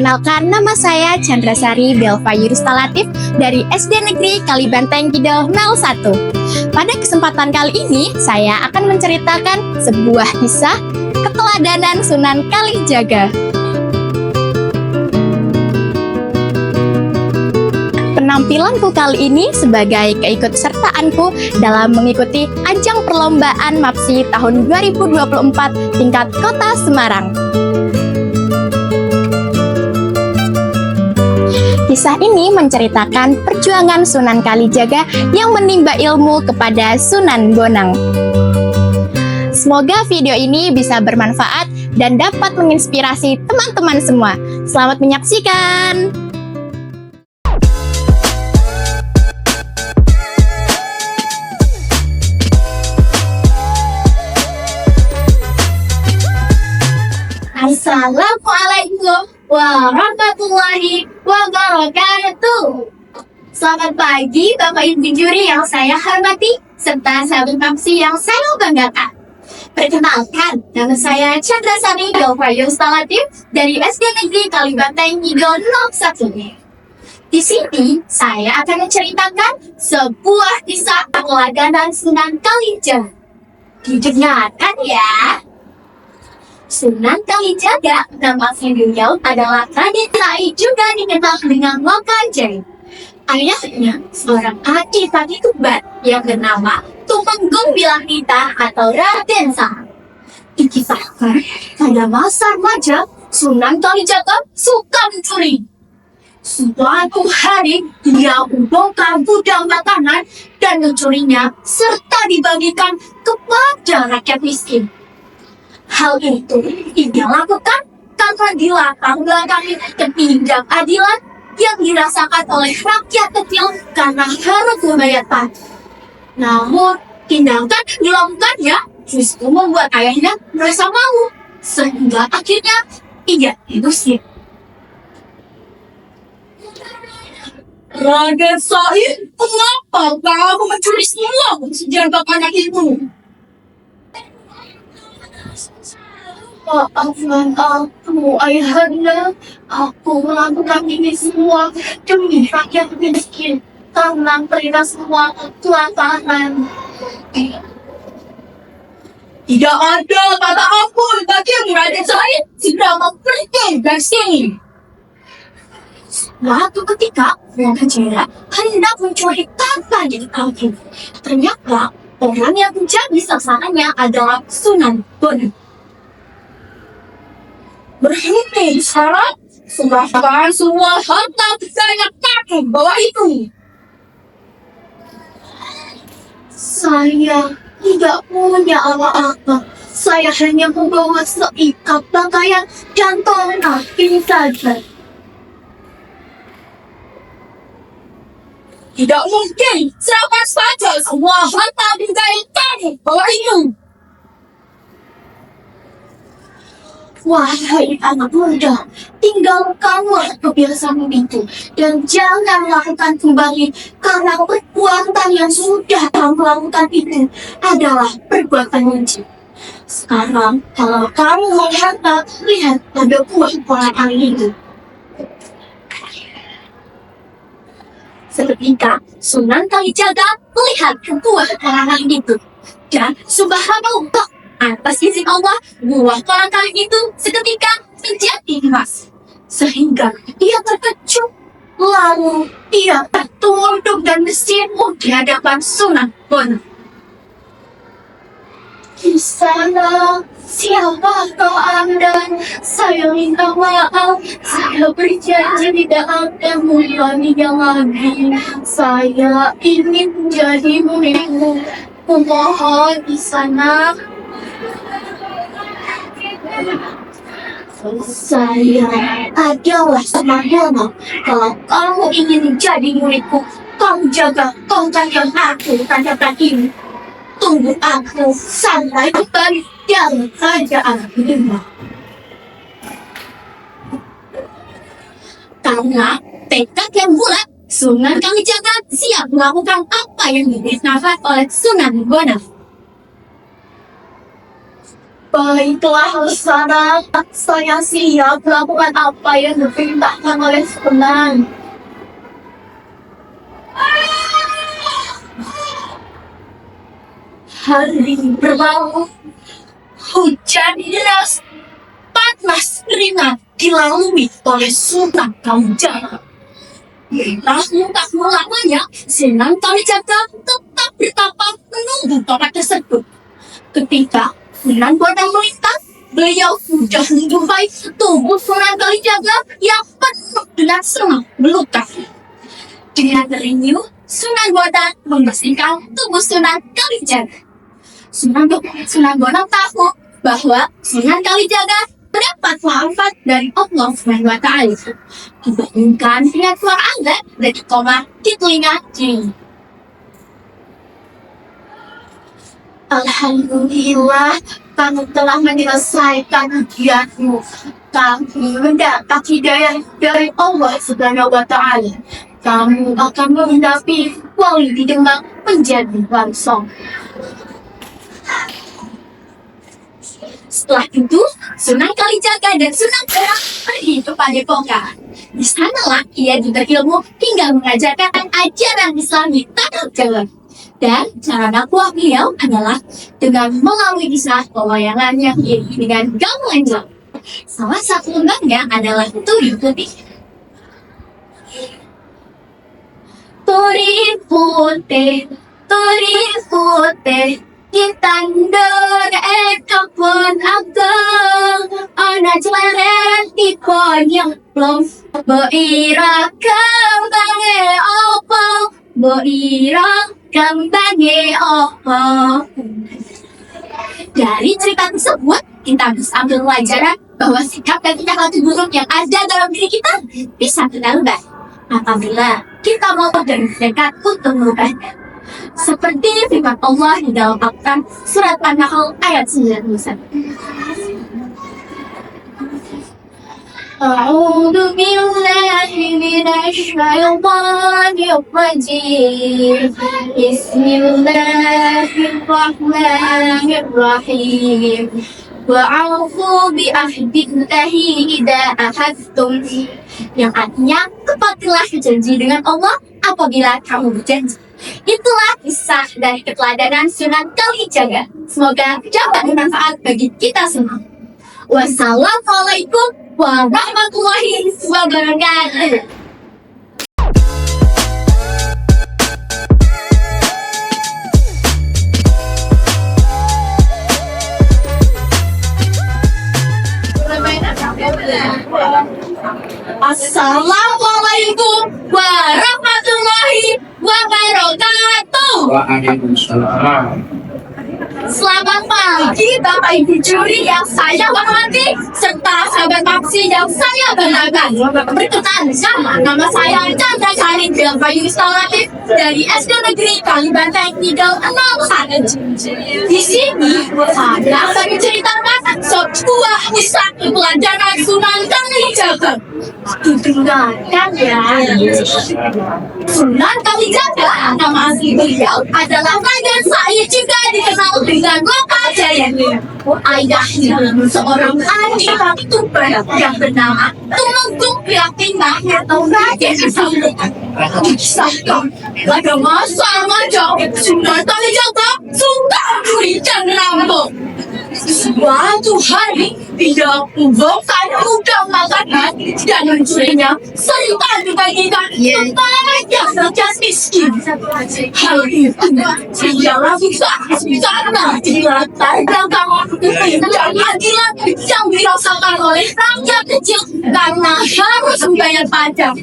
Perkenalkan, nama saya Chandrasari Belva Yurista Latif dari SD Negeri Kalibanteng Kidul 01. Pada kesempatan kali ini, saya akan menceritakan sebuah kisah keteladanan Sunan Kalijaga. Penampilanku kali ini sebagai keikutsertaanku dalam mengikuti ajang perlombaan MAPSI tahun 2024 tingkat Kota Semarang. Kisah ini menceritakan perjuangan Sunan Kalijaga yang menimba ilmu kepada Sunan Bonang. Semoga video ini bisa bermanfaat dan dapat menginspirasi teman-teman semua. Selamat menyaksikan! Assalamualaikum warahmatullahi wabarakatuh. Selamat pagi Bapak Ibu juri yang saya hormati, serta sahabat MAPSI yang saya banggakan. Perkenalkan, nama saya Chandrasari Belva Yurista Latif dari SD Negeri Kalibanteng Kidul 01. Di sini, saya akan menceritakan sebuah kisah keteladanan Sunan Kalijaga. Didengarkan ya. Sunan Kalijaga, nama beliau adalah Raden Rai, juga dikenal dengan Lokajai. Ayahnya seorang adipati kembar yang bernama Tumenggung Bilangnita atau Raden Sahang. Dikisahkan pada masa remaja, Sunan Kalijaga suka mencuri. Suatu hari, dia membongkar gudang makanan dan mencurinya serta dibagikan kepada rakyat miskin. Hal itu ia lakukan karena di latar belakang ketidakadilan yang dirasakan oleh rakyat kecil karena harus membayar pajak. Namun, tindakan dilakukannya justru membuat ayahnya merasa malu, sehingga akhirnya ia diusir. Raden Said, mengapa kamu mencuri semua senjata anak itu? Maafkan aku, ayahanda. Aku melakukan ini semua demi rakyat miskin karena mereka semua kelaparan. Tidak ada kata ampun bagi Raden Said. Segera pergi dari sini. Suatu ketika, Lokajaya hendak mencuri tanpa diketahui. Ternyata orang yang menjadi sasarannya adalah Sunan Bonang. Berhenti di sana, serahkan semua harta kekayaan kakek bawah itu. Saya tidak punya apa-apa. Saya hanya membawa seikat pakaian dan tongkat ini saja. Tidak mungkin, serahkan saja semua harta kekayaan kakek bawah itu. Wahai anak muda, tinggalkanlah kebiasaan itu dan jangan lakukan kembali, karena perbuatan yang sudah kamu lakukan itu adalah perbuatan keji. Sekarang, kalau kamu melihat pada buah potongan itu. Seketika, Sunan Kalijaga melihat buah potongan itu dan subhanallah, atas izin Allah, buah kolang-kaling itu seketika menjadi emas. Sehingga ia terkejut. Lalu ia tertunduk dan bersimpuh di hadapan Sunan Bonang. Di sana, siapakah Anda? Saya minta maaf. Saya berjanji tidak akan mengulanginya lagi. Saya ingin menjadi muridmu. Kumohon di sana. Saya adalah Sunan Bonang. Kalau kamu ingin menjadi muridku, kamu jaga tongkat yang aku tanyakan ini. Tunggu aku sampai kembali dalam kerajaan Bima. Karena tekad yang bulat, Sunan Kalijaga siap melakukan apa yang diperintahkan oleh Sunan Bonang. Baiklah, Sana. Saya siap melakukan apa yang diperintahkan oleh Sunan. Hari berlalu, hujan deras, panas keringat dilalui oleh Sunan Kalijaga. Tak lamanya, Sunan Kalijaga tetap bertapa menunggu tongkat tersebut. Ketika Sunan Bonang melintas, beliau sudah menjumpai tubuh Sunan Kalijaga yang penuh dengan semak belukar. Dengan renyuh, Sunan Bonang membersihkan tubuh Sunan Kalijaga. Sunan Bonang tahu bahwa Sunan Kalijaga mendapat manfaat dari Allah SWT dibandingkan dengan suara azan dari koma di telinga kiri. Alhamdulillah, kamu telah menyelesaikan ujianmu. Kamu mendapat hidayah dari Allah Subhanahu wa Ta'ala. Kamu akan menghadapi wali di Demak menjadi langsung. Setelah itu, Sunan Kalijaga dan Sunan Bonang pergi ke Padepokan. Di sanalah ia diberi ilmu hingga mengajarkan ajaran Islam di tanah Jawa. Dan cara dakwah beliau adalah dengan melalui kisah pewayangan yang diiringi dengan gamelan Jawa. Salah satu lembangnya adalah Turi Putih. Turi putih, ditandur ekapun ageng, ana celeret di yang belum beira kembange opo, beira kembange opo. Dari cerita tersebut, kita bisa ambil pelajaran bahwa sikap dan tindak laku buruk yang ada dalam diri kita bisa kita rubah apabila kita mau dari dekat untuk merubahnya. Seperti firman Allah di dalam Al-Quran surat An-Nahl ayat 91. A'udzu billahi minasy syaithanir rajim. Bismillahirrahmanirrahim. Wa'afu bi ahdillahi idza ahadtum. Yang artinya, tepatilah janji dengan Allah apabila kamu berjanji. Itulah kisah dari keteladanan Sunan Kalijaga. Semoga dapat bermanfaat bagi kita semua. Wassalamualaikum warahmatullahi wabarakatuh. Assalamualaikum warahmatullahi wabarakatuh. Waalaikumsalam. Selamat pagi Bapak Ibu juri yang saya hormati serta sahabat Papsi yang saya banggakan. Perkenalkan, nama saya Chandra Karin Bayu Instalatif dari SD Negeri Kalibanteng Tinggal 01. Di sini saya akan menceritakan sebuah kisah pelajaran Sunan Kalijaga. Didengarkan ya. Sunan Kalijaga, nama asli beliau adalah Raden Said, juga dikenal dengan Loka Jayanya. Ayahnya seorang adik tuber yang bernama Tumenggung Prihatina atau Raden Said. Dikisahkan pada masa remaja Sunan Kalijaga suka curi dan rampok. Suatu hari dia membongkar gudang makanan dan mencurinya serta dibagikan kepada yang miskin. Hal itu dia langsung karena dilatar belakang keadilan yang dirasakan oleh rakyat kecil karena harus membayar pajak.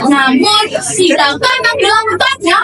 Namun tidak karena dilakukannya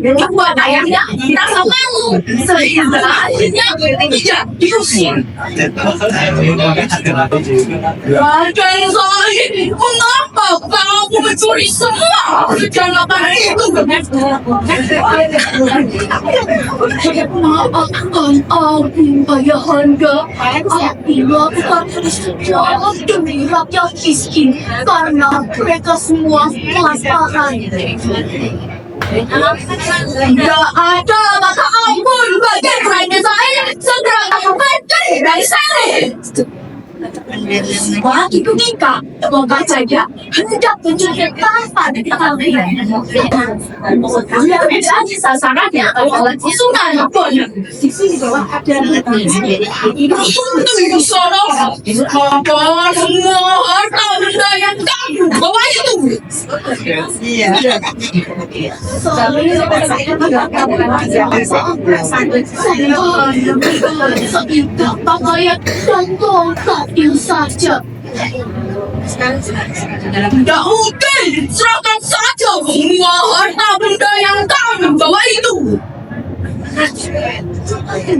membuat ayahnya merasa malu sehingga akhirnya tidak diusir. Raden Said, mengapa kamu mencuri semua rencanakan itu? Maafkan aku, Ayahanda. Aku melakukan semua demi rakyat miskin karena mereka semua kelaparan. Tidak ada kata ampun bagi keluarga saya. Segera lakukan dari sana. Begitu tingkah, semoga saja hendak menjadi tanpa diketahui. Yang menjadi sasarannya adalah Sunan Bonang. Di sini bawah ada di sana. Apa semua harta benda yang kamu bawa itu? Tidak pakaian dan tongkat saja. Tidak mungkin, serahkan saja semua harta benda yang kamu bawa itu.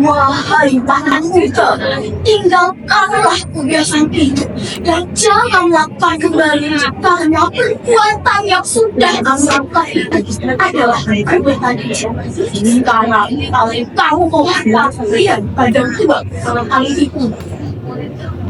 Wahai para muda, tinggalkanlah kebiasaan itu dan jangan lakukan kembali karena perbuatan yang sudah kamu lakukan itu adalah perbuatan ini. Karena kamu menghargai pada kedua kali itu.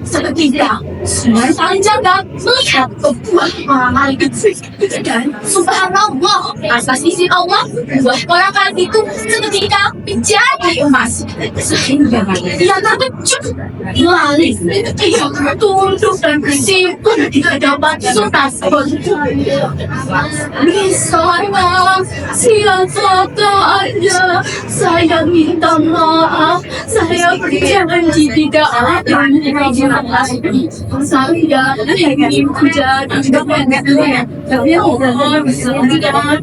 Seketika, Sunan Kalijaga melihat buah orang itu dan subhanallah, atas izin Allah, buah orang itu seketika menjadi emas sehingga ia terkejut. Lalu ia tunduk dan bersimpan di hadapan Sunan Bonang. Di sana siapa ada, saya minta maaf, saya berjanji tidak akan lagi. Saya ingin menjadi tapi Allah bisa tidak.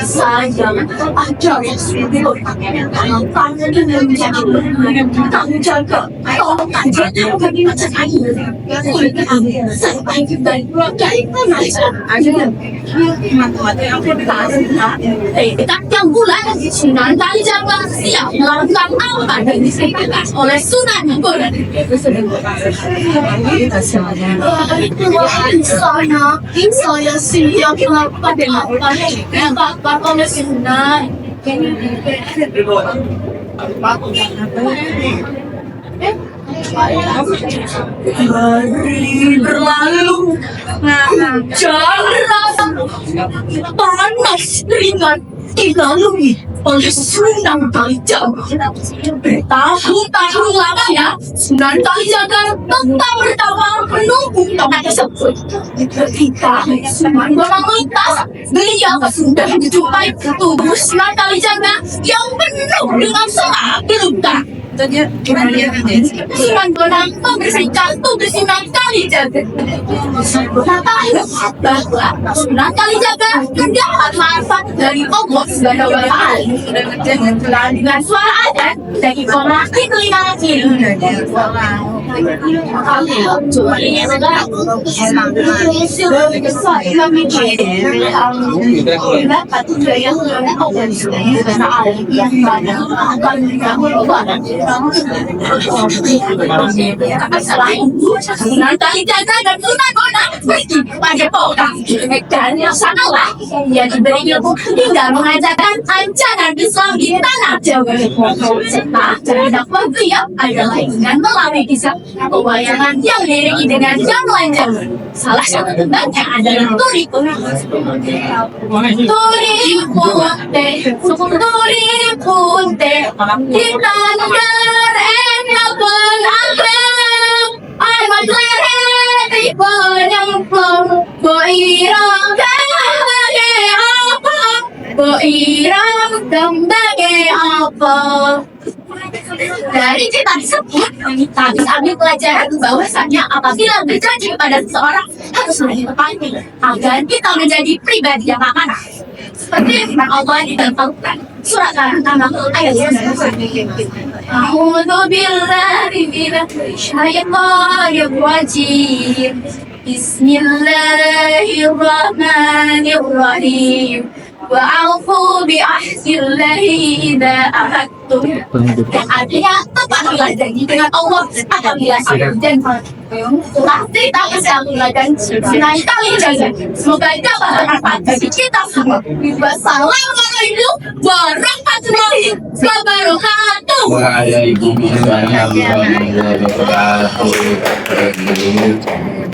Saya ada tangan dengan menjadi kamu jaga, tolong aja bagi macam ini. Saya ingin dari keluarga itu aja. Tak bulan Sunan Kalijaga siap melakukan apa yang disampaikan oleh Sunan Bonang. Saya siap melakukan yang dilakukan oleh Sunan. Hari berlalu, jalan panas ringan dilalui oleh Sunan Kalijaga. Bertahun-tahun lamanya Sunan Kalijaga tetap bertapa menunggu tongkat tersebut. Ketika Sunan Bonang melintas, beliau sudah menjumpai tubuh Sunan Kalijaga yang penuh dengan semak luka. Sunan Bonang membersihkan tubuh Sunan Kalijaga. Mengetahui bahwa Sunan Kalijaga mendapat manfaat dari Allah Subhanahu wa Ta'ala dengan suara adzan dari orang di telinga kiri. Sunan Kalijaga dan Sunan Bonang pergi pada Bonang dan yang sanalah ia diberi ilmu hingga mengajarkan ajaran Islam di tanah Jawa. Serta terdapat beliau adalah dengan melalui kisah pewayangan yang diiringi dengan gamelan. Salah satu tembangnya adalah Turi Punte. Turi Punte, Turi Punte, kita negara enak beragam. Amat leret di penyemplung, beirang sebagai apa? Beirang sebagai apa? Dari cerita tersebut, kita bisa ambil pelajaran bahwasanya apabila berjanji kepada seseorang haruslah ditepati agar kita menjadi pribadi yang amanah. Seperti yang firman Allah ditentukan surat Al-An'am ayat 9. A'udzu billahi minasy syaithanir rajim. Bismillahirrahmanirrahim. Wa'afu bi'ahdillahi idza ahadtum. Artinya tepatlah janji dengan Allah apabila dan pasti tak bisa dan Sunan Kalijaga. Semoga dapat bermanfaat bagi kita semua. Wassalamualaikum warahmatullahi wabarakatuh. Waalaikumsalam warahmatullahi wabarakatuh.